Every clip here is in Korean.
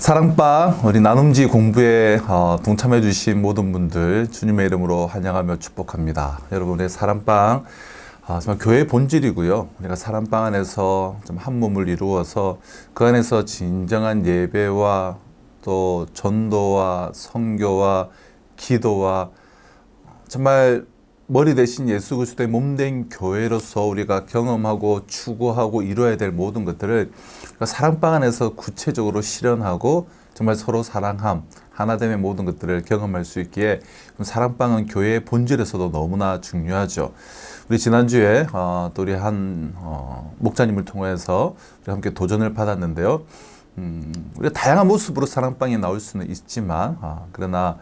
사랑방 우리 나눔지 공부에 동참해 주신 모든 분들 주님의 이름으로 환영하며 축복합니다. 여러분의 사랑방 정말 교회의 본질이고요. 우리가 사랑방 안에서 좀 한 몸을 이루어서 그 안에서 진정한 예배와 또 전도와 선교와 기도와 정말 머리 대신 예수 그리스도의 몸된 교회로서 우리가 경험하고 추구하고 이루어야 될 모든 것들을 사랑방 안에서 구체적으로 실현하고 정말 서로 사랑함, 하나됨의 모든 것들을 경험할 수 있기에 사랑방은 교회의 본질에서도 너무나 중요하죠. 우리 지난주에 또 우리 한 목자님을 통해서 우리 함께 도전을 받았는데요. 우리가 다양한 모습으로 사랑방이 나올 수는 있지만 그러나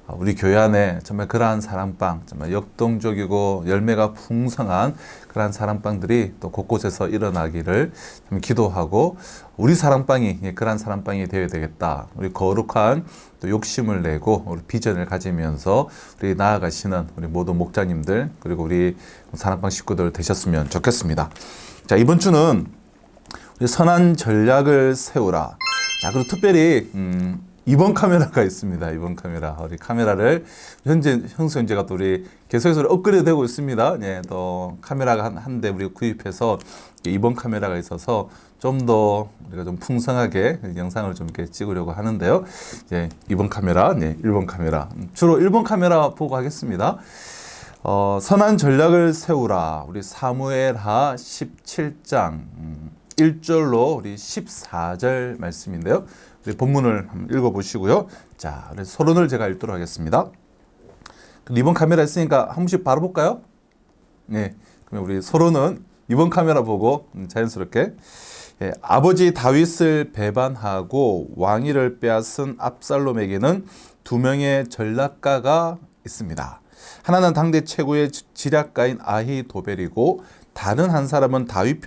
우리 교회 안에 정말 그러한 사랑방, 정말 역동적이고 열매가 풍성한 그러한 사랑방들이 또 곳곳에서 일어나기를 기도하고 우리 사랑방이 그러한 사랑방이 되어야 되겠다. 우리 거룩한 또 욕심을 내고 우리 비전을 가지면서 우리 나아가시는 우리 모든 목자님들 그리고 우리 사랑방 식구들 되셨으면 좋겠습니다. 자, 이번 주는 우리 선한 전략을 세우라. 자, 그리고 특별히 이번 카메라가 있습니다. 이번 카메라. 우리 카메라를 형수현재가 또 우리 계속해서 업그레이드 되고 있습니다. 예, 또 카메라가 한 대 우리 구입해서 이번 카메라가 있어서 좀 더 우리가 좀 풍성하게 영상을 좀 이렇게 찍으려고 하는데요. 이제 이번 카메라, 네, 1번 카메라. 주로 1번 카메라 보고 하겠습니다. 선한 전략을 세우라. 우리 사무엘하 17장 1절로 우리 14절 말씀인데요. 우리 본문을 한번 읽어보시고요. 자, 서론을 제가 읽도록 하겠습니다. 이번 카메라 있으니까 한 번씩 바로 볼까요? 네, 그러면 우리 서론은 이번 카메라 보고 자연스럽게 아버지 다윗을 배반하고 왕위를 빼앗은 압살롬에게는 두 명의 전략가가 있습니다. 하나는 당대 최고의 지략가인 아히도벨이고 다른 한 사람은 다윗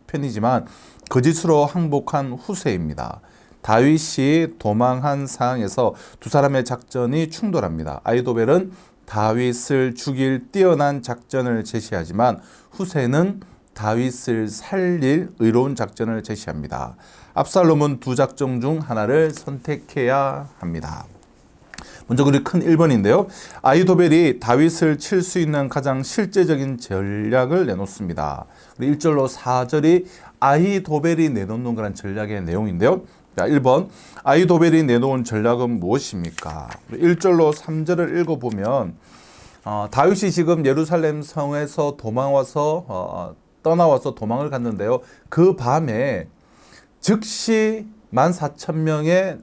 편이지만 거짓으로 항복한 후세입니다. 다윗이 도망한 상황에서 두 사람의 작전이 충돌합니다. 아히도벨은 다윗을 죽일 뛰어난 작전을 제시하지만 후세는 다윗을 살릴 의로운 작전을 제시합니다. 압살롬은 두 작전 중 하나를 선택해야 합니다. 먼저 우리 큰 1번인데요. 아히도벨이 다윗을 칠 수 있는 가장 실제적인 전략을 내놓습니다. 우리 1절로 4절이 아히도벨이 내놓는 그런 전략의 내용인데요. 자, 1번 아히도벨이 내놓은 전략은 무엇입니까? 1절로 3절을 읽어보면 다윗이 지금 예루살렘 성에서 떠나와서 도망을 갔는데요. 그 밤에 즉시 14,000명의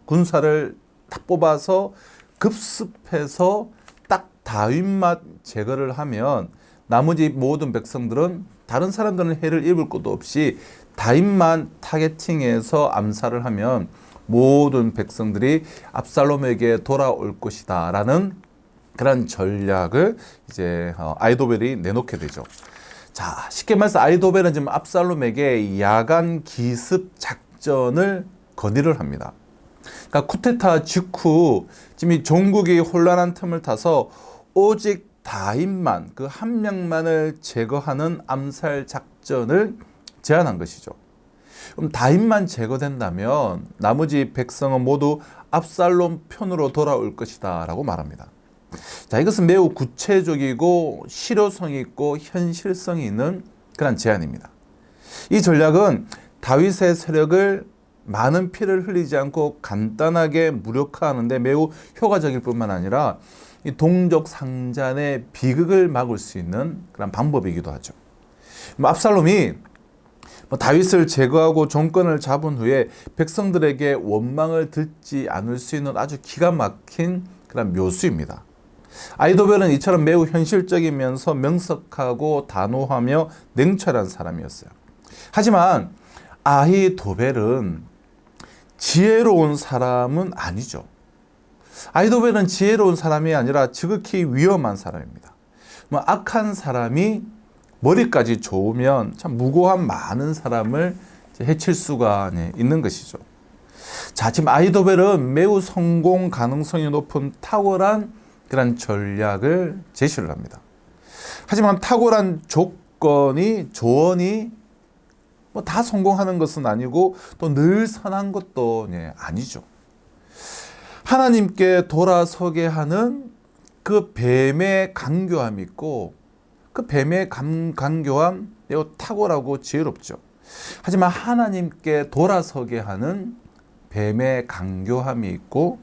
군사를 딱 뽑아서 급습해서 딱 다윗만 제거를 하면 나머지 모든 백성들은 다른 사람들은 해를 입을 것도 없이 다윗만 타겟팅해서 암살을 하면 모든 백성들이 압살롬에게 돌아올 것이다 라는 그런 전략을 이제 아히도벨이 내놓게 되죠. 자, 쉽게 말해서 아히도벨은 지금 압살롬에게 야간 기습 작전을 건의를 합니다. 그러니까 쿠데타 직후 지금 이 종국이 혼란한 틈을 타서 오직 다윗만 그 한 명만을 제거하는 암살 작전을 제안한 것이죠. 그럼 다윗만 제거된다면 나머지 백성은 모두 압살롬 편으로 돌아올 것이다 라고 말합니다. 자, 이것은 매우 구체적이고 실효성이 있고 현실성이 있는 그런 제안입니다. 이 전략은 다윗의 세력을 많은 피를 흘리지 않고 간단하게 무력화하는 데 매우 효과적일 뿐만 아니라 이 동족 상잔의 비극을 막을 수 있는 그런 방법이기도 하죠. 압살롬이 다윗을 제거하고 정권을 잡은 후에 백성들에게 원망을 듣지 않을 수 있는 아주 기가 막힌 그런 묘수입니다. 아히도벨은 이처럼 매우 현실적이면서 명석하고 단호하며 냉철한 사람이었어요. 하지만 아히도벨은 지혜로운 사람은 아니죠. 아히도벨은 지혜로운 사람이 아니라 지극히 위험한 사람입니다. 악한 사람이 머리까지 좋으면 참 무고한 많은 사람을 해칠 수가 있는 것이죠. 자, 지금 아히도벨은 매우 성공 가능성이 높은 탁월한 그런 전략을 제시를 합니다. 하지만 탁월한 조건이 뭐 다 성공하는 것은 아니고 또 늘 선한 것도 아니죠. 하나님께 돌아서게 하는 그 뱀의 간교함이 있고 그 뱀의 간교함 매우 탁월하고 지혜롭죠. 하지만 하나님께 돌아서게 하는 뱀의 간교함이 있고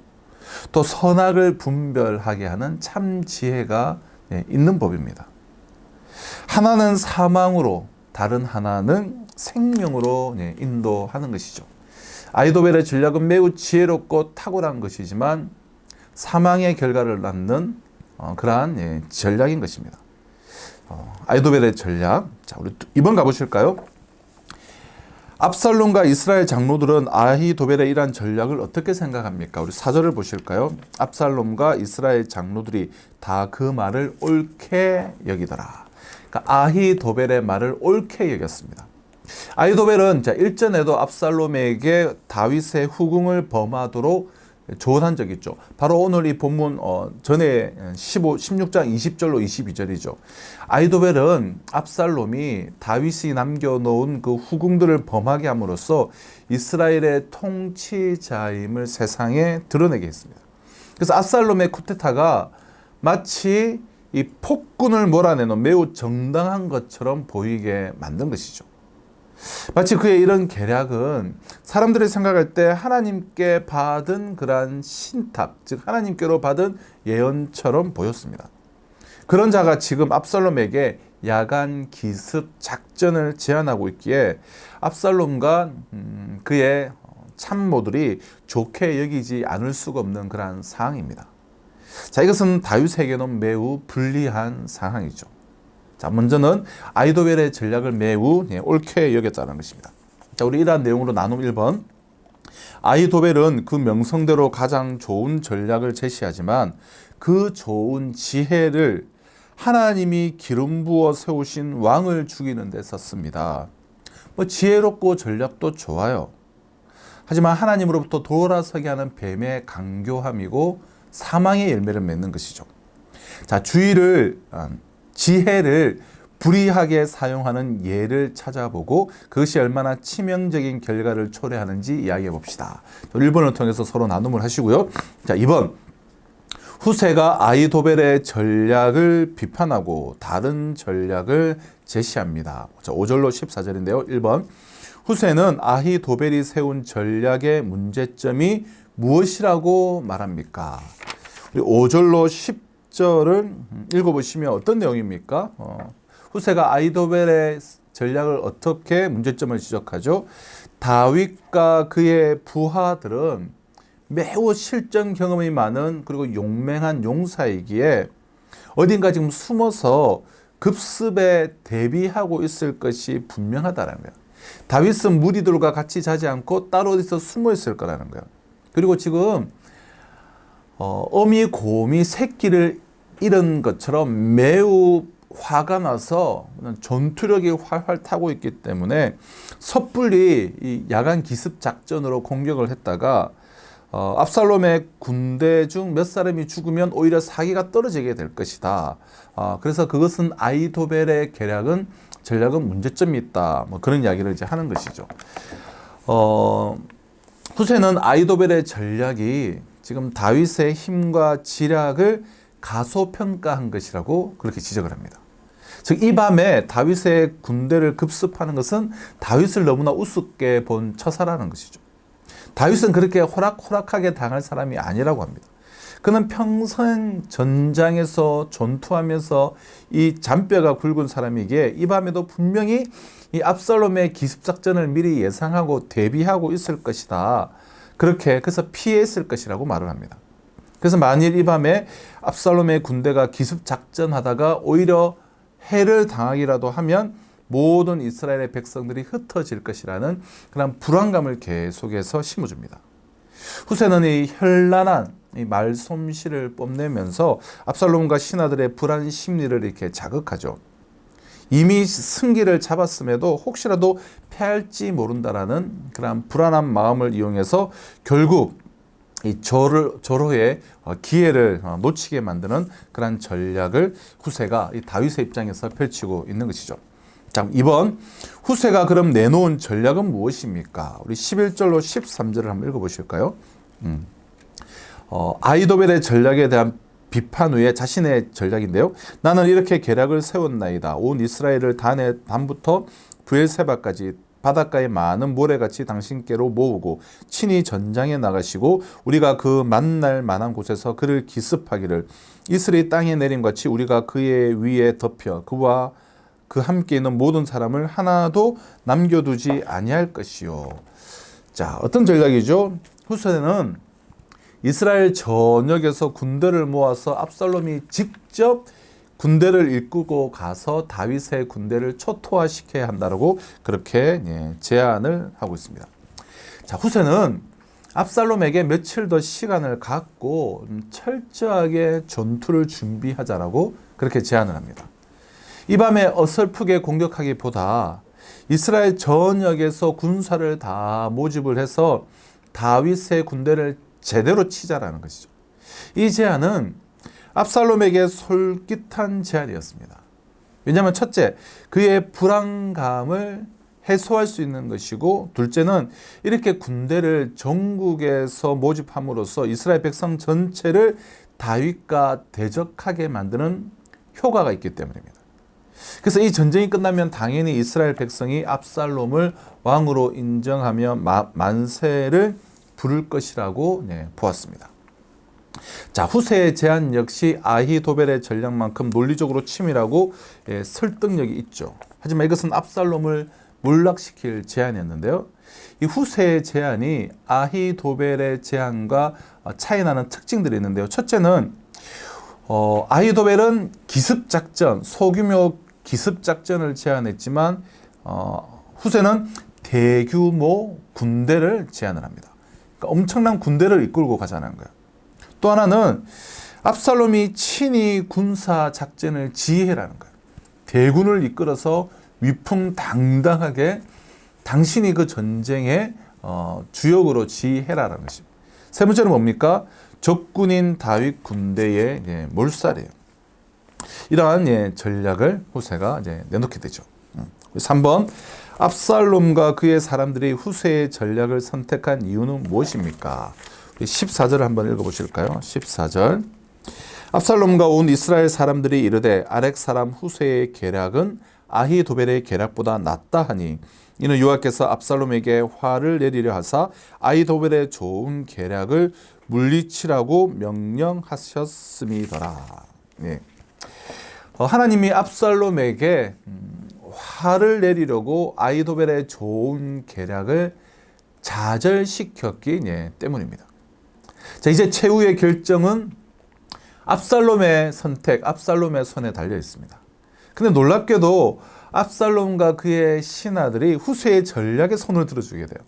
또 선악을 분별하게 하는 참 지혜가 있는 법입니다. 하나는 사망으로 다른 하나는 생명으로 인도하는 것이죠. 아히도벨의 전략은 매우 지혜롭고 탁월한 것이지만 사망의 결과를 낳는 그러한 전략인 것입니다. 아히도벨의 전략. 자, 우리 2번 가보실까요? 압살롬과 이스라엘 장로들은 아히도벨의 이러한 전략을 어떻게 생각합니까? 우리 4절을 보실까요? 압살롬과 이스라엘 장로들이 다 그 말을 옳게 여기더라. 그러니까 아히도벨의 말을 옳게 여겼습니다. 아히도벨은 일전에도 압살롬에게 다윗의 후궁을 범하도록 조언한 적이 있죠. 바로 오늘 이 본문 전에 16장 20절로 22절이죠. 아히도벨은 압살롬이 다윗이 남겨놓은 그 후궁들을 범하게 함으로써 이스라엘의 통치자임을 세상에 드러내게 했습니다. 그래서 압살롬의 쿠데타가 마치 이 폭군을 몰아내는 매우 정당한 것처럼 보이게 만든 것이죠. 마치 그의 이런 계략은 사람들이 생각할 때 하나님께 받은 그러한 신탁, 즉 하나님께로 받은 예언처럼 보였습니다. 그런 자가 지금 압살롬에게 야간 기습 작전을 제안하고 있기에 압살롬과 그의 참모들이 좋게 여기지 않을 수가 없는 그러한 상황입니다. 자, 이것은 다윗에게는 매우 불리한 상황이죠. 자, 먼저는 아히도벨의 전략을 매우 옳게 여겼다는 것입니다. 자, 우리 이러한 내용으로 나눔 1번. 아히도벨은 그 명성대로 가장 좋은 전략을 제시하지만 그 좋은 지혜를 하나님이 기름 부어 세우신 왕을 죽이는 데 썼습니다. 지혜롭고 전략도 좋아요. 하지만 하나님으로부터 돌아서게 하는 뱀의 간교함이고 사망의 열매를 맺는 것이죠. 자, 지혜를 불의하게 사용하는 예를 찾아보고 그것이 얼마나 치명적인 결과를 초래하는지 이야기해 봅시다. 1번을 통해서 서로 나눔을 하시고요. 자, 2번. 후세가 아히도벨의 전략을 비판하고 다른 전략을 제시합니다. 자, 5절로 14절인데요. 1번. 후세는 아히도벨이 세운 전략의 문제점이 무엇이라고 말합니까? 5절로 10절을 읽어보시면 어떤 내용입니까? 후세가 아히도벨의 전략을 어떻게 문제점을 지적하죠? 다윗과 그의 부하들은 매우 실전 경험이 많은 그리고 용맹한 용사이기에 어딘가 지금 숨어서 급습에 대비하고 있을 것이 분명하다는 거예요. 다윗은 무리들과 같이 자지 않고 따로 어디서 숨어 있을 거라는 거예요. 그리고 지금 어미 곰이 새끼를 잃은 것처럼 매우 화가 나서 전투력이 활활 타고 있기 때문에 섣불리 이 야간 기습 작전으로 공격을 했다가 압살롬의 군대 중 몇 사람이 죽으면 오히려 사기가 떨어지게 될 것이다. 그래서 그것은 아히도벨의 전략은 문제점이 있다. 그런 이야기를 이제 하는 것이죠. 후세는 아히도벨의 전략이 지금 다윗의 힘과 지략을 가소평가한 것이라고 그렇게 지적을 합니다. 즉, 이 밤에 다윗의 군대를 급습하는 것은 다윗을 너무나 우습게 본 처사라는 것이죠. 다윗은 그렇게 호락호락하게 당할 사람이 아니라고 합니다. 그는 평생 전장에서 전투하면서 이 잔뼈가 굵은 사람이기에 이 밤에도 분명히 이 압살롬의 기습작전을 미리 예상하고 대비하고 있을 것이다. 그래서 피했을 것이라고 말을 합니다. 그래서 만일 이 밤에 압살롬의 군대가 기습작전하다가 오히려 해를 당하기라도 하면 모든 이스라엘의 백성들이 흩어질 것이라는 그런 불안감을 계속해서 심어줍니다. 후세는 이 현란한 이 말솜씨를 뽐내면서 압살롬과 신하들의 불안 심리를 이렇게 자극하죠. 이미 승기를 잡았음에도 혹시라도 패할지 모른다라는 그런 불안한 마음을 이용해서 결국 이 절호의 기회를 놓치게 만드는 그런 전략을 후세가 이 다윗의 입장에서 펼치고 있는 것이죠. 자, 이번 후세가 그럼 내놓은 전략은 무엇입니까? 우리 11절로 13절을 한번 읽어보실까요? 아히도벨의 전략에 대한 비판 후에 자신의 전략인데요. 나는 이렇게 계략을 세웠나이다. 온 이스라엘을 단부터 브엘세바까지 바닷가에 많은 모래같이 당신께로 모으고 친히 전장에 나가시고 우리가 그 만날 만한 곳에서 그를 기습하기를 이슬이 땅에 내림같이 우리가 그의 위에 덮여 그와 그 함께 있는 모든 사람을 하나도 남겨두지 아니할 것이요. 자, 어떤 전략이죠? 후세는 이스라엘 전역에서 군대를 모아서 압살롬이 직접 군대를 이끌고 가서 다윗의 군대를 초토화시켜야 한다고 그렇게 제안을 하고 있습니다. 자, 후세는 압살롬에게 며칠 더 시간을 갖고 철저하게 전투를 준비하자라고 그렇게 제안을 합니다. 이 밤에 어설프게 공격하기보다 이스라엘 전역에서 군사를 다 모집을 해서 다윗의 군대를 제대로 치자라는 것이죠. 이 제안은 압살롬에게 솔깃한 제안이었습니다. 왜냐하면 첫째, 그의 불안감을 해소할 수 있는 것이고, 둘째는 이렇게 군대를 전국에서 모집함으로써 이스라엘 백성 전체를 다윗과 대적하게 만드는 효과가 있기 때문입니다. 그래서 이 전쟁이 끝나면 당연히 이스라엘 백성이 압살롬을 왕으로 인정하며 만세를 부를 것이라고 보았습니다. 자, 후세의 제안 역시 아히도벨의 전략만큼 논리적으로 치밀하고 설득력이 있죠. 하지만 이것은 압살롬을 몰락시킬 제안이었는데요. 이 후세의 제안이 아히도벨의 제안과 차이나는 특징들이 있는데요. 첫째는 아히도벨은 기습작전, 소규모 기습작전을 제안했지만 후세는 대규모 군대를 제안을 합니다. 그러니까 엄청난 군대를 이끌고 가자는 거예요. 또 하나는 압살롬이 친히 군사 작전을 지휘해라는 거예요. 대군을 이끌어서 위풍당당하게 당신이 그 전쟁의 주역으로 지휘해라라는 것입니다. 세 번째는 뭡니까? 적군인 다윗 군대의 몰살이에요. 이러한 전략을 후세가 내놓게 되죠. 3번, 압살롬과 그의 사람들이 후세의 전략을 선택한 이유는 무엇입니까? 14절을 한번 읽어보실까요? 14절. 압살롬과 온 이스라엘 사람들이 이르되 아렉 사람 후세의 계략은 아히도벨의 계략보다 낫다 하니 이는 여호와께서 압살롬에게 화를 내리려 하사 아히도벨의 좋은 계략을 물리치라고 명령하셨음이더라. 네. 하나님이 압살롬에게 화를 내리려고 아히도벨의 좋은 계략을 좌절시켰기 때문입니다. 자, 이제 최후의 결정은 압살롬의 선택, 압살롬의 손에 달려 있습니다. 근데 놀랍게도 압살롬과 그의 신하들이 후세의 전략에 손을 들어주게 돼요.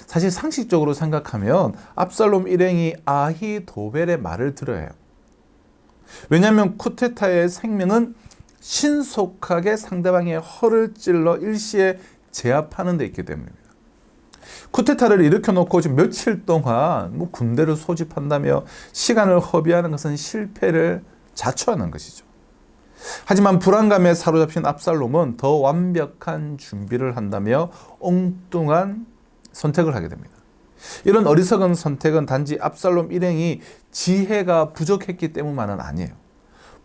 사실 상식적으로 생각하면 압살롬 일행이 아히도벨의 말을 들어야 해요. 왜냐하면 쿠데타의 생명은 신속하게 상대방의 허를 찔러 일시에 제압하는 데 있기 때문입니다. 쿠데타를 일으켜놓고 지금 며칠 동안 군대를 소집한다며 시간을 허비하는 것은 실패를 자초하는 것이죠. 하지만 불안감에 사로잡힌 압살롬은 더 완벽한 준비를 한다며 엉뚱한 선택을 하게 됩니다. 이런 어리석은 선택은 단지 압살롬 일행이 지혜가 부족했기 때문만은 아니에요.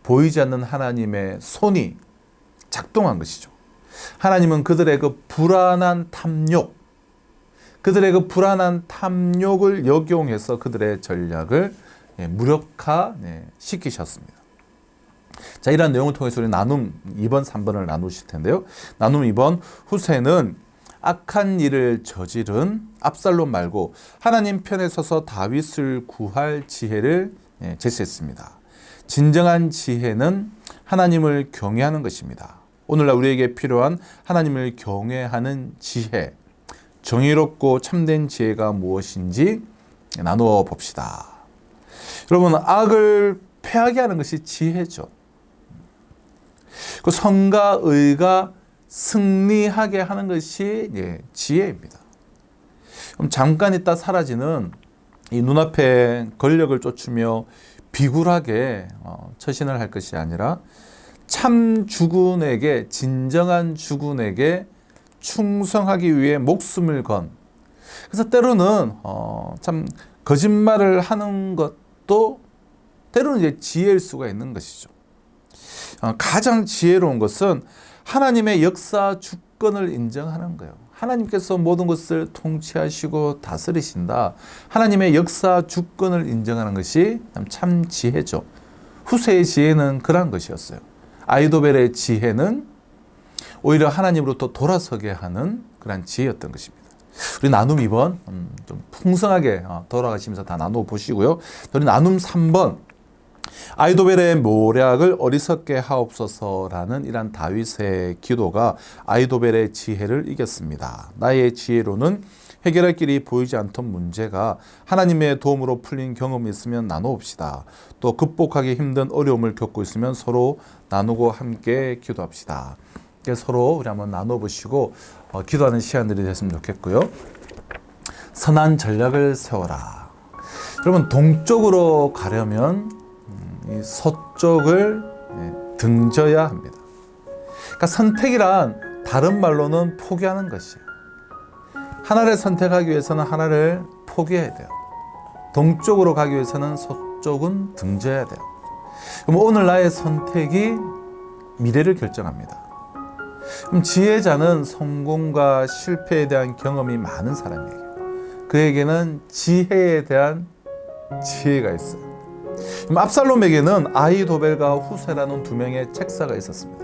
보이지 않는 하나님의 손이 작동한 것이죠. 하나님은 그들의 그 불안한 탐욕을 역용해서 그들의 전략을 무력화시키셨습니다. 자, 이러한 내용을 통해서 우리 나눔 2번, 3번을 나누실 텐데요. 나눔 2번, 후세는 악한 일을 저지른 압살롬 말고 하나님 편에 서서 다윗을 구할 지혜를 제시했습니다. 진정한 지혜는 하나님을 경외하는 것입니다. 오늘날 우리에게 필요한 하나님을 경외하는 지혜, 정의롭고 참된 지혜가 무엇인지 나누어 봅시다. 여러분, 악을 패하게 하는 것이 지혜죠. 그 선과 의가 승리하게 하는 것이 지혜입니다. 그럼 잠깐 있다 사라지는 이 눈앞에 권력을 쫓으며 비굴하게 처신을 할 것이 아니라 참 주군에게, 진정한 주군에게 충성하기 위해 목숨을 건. 그래서 때로는 참 거짓말을 하는 것도 때로는 이제 지혜일 수가 있는 것이죠. 가장 지혜로운 것은 하나님의 역사 주권을 인정하는 거예요. 하나님께서 모든 것을 통치하시고 다스리신다. 하나님의 역사 주권을 인정하는 것이 참 지혜죠. 후세의 지혜는 그러한 것이었어요. 아이도벨의 지혜는 오히려 하나님으로부터 돌아서게 하는 그런 지혜였던 것입니다. 우리 나눔 2번 좀 풍성하게 돌아가시면서 다 나누어 보시고요. 우리 나눔 3번, 아이도벨의 모략을 어리석게 하옵소서라는 이러한 다윗의 기도가 아이도벨의 지혜를 이겼습니다. 나의 지혜로는 해결할 길이 보이지 않던 문제가 하나님의 도움으로 풀린 경험이 있으면 나누옵시다. 또 극복하기 힘든 어려움을 겪고 있으면 서로 나누고 함께 기도합시다. 서로 우리 한번 나눠보시고 기도하는 시간들이 됐으면 좋겠고요. 선한 전략을 세워라. 여러분, 동쪽으로 가려면 이 서쪽을 등져야 합니다. 그러니까 선택이란 다른 말로는 포기하는 것이에요. 하나를 선택하기 위해서는 하나를 포기해야 돼요. 동쪽으로 가기 위해서는 서쪽은 등져야 돼요. 그럼 오늘 나의 선택이 미래를 결정합니다. 그럼 지혜자는 성공과 실패에 대한 경험이 많은 사람이에요. 그에게는 지혜에 대한 지혜가 있어요. 그럼 압살롬에게는 아히도벨과 후세라는 두 명의 책사가 있었습니다.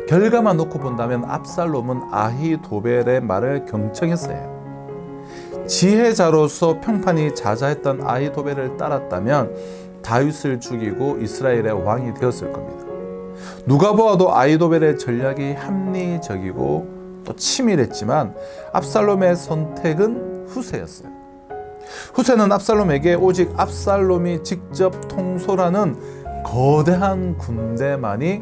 결과만 놓고 본다면 압살롬은 아히도벨의 말을 경청했어야 해요. 지혜자로서 평판이 자자했던 아히도벨을 따랐다면 다윗을 죽이고 이스라엘의 왕이 되었을 겁니다. 누가 보아도 아히도벨의 전략이 합리적이고 또 치밀했지만 압살롬의 선택은 후세였어요. 후세는 압살롬에게 오직 압살롬이 직접 통솔하는 거대한 군대만이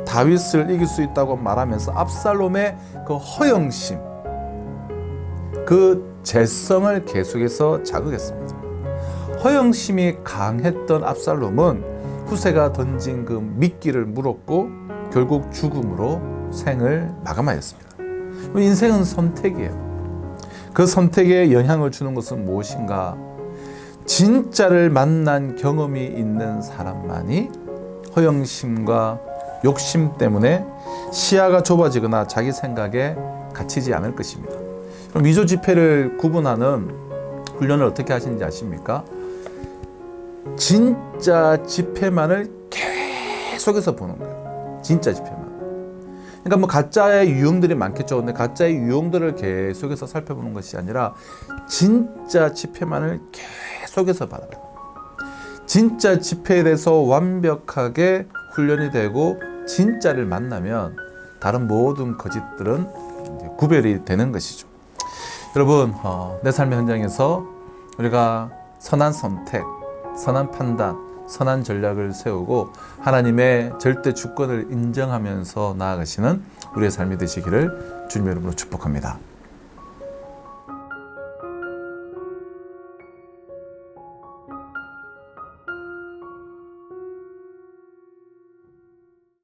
다윗을 이길 수 있다고 말하면서 압살롬의 그 허영심, 그 재성을 계속해서 자극했습니다. 허영심이 강했던 압살롬은 후세가 던진 그 미끼를 물었고 결국 죽음으로 생을 마감하였습니다. 인생은 선택이에요. 그 선택에 영향을 주는 것은 무엇인가? 진짜를 만난 경험이 있는 사람만이 허영심과 욕심 때문에 시야가 좁아지거나 자기 생각에 갇히지 않을 것입니다. 그럼 위조 지폐를 구분하는 훈련을 어떻게 하시는지 아십니까? 진짜 지폐만을 계속해서 보는 거예요. 진짜 지폐만. 그러니까 뭐 가짜의 유형들이 많겠죠. 근데 가짜의 유형들을 계속해서 살펴보는 것이 아니라 진짜 지폐만을 계속해서 봐요. 진짜 지폐에 대해서 완벽하게 훈련이 되고 진짜를 만나면 다른 모든 거짓들은 이제 구별이 되는 것이죠. 여러분, 내 삶의 현장에서 우리가 선한 선택, 선한 판단, 선한 전략을 세우고 하나님의 절대 주권을 인정하면서 나아가시는 우리의 삶이 되시기를 주님의 이름으로 축복합니다.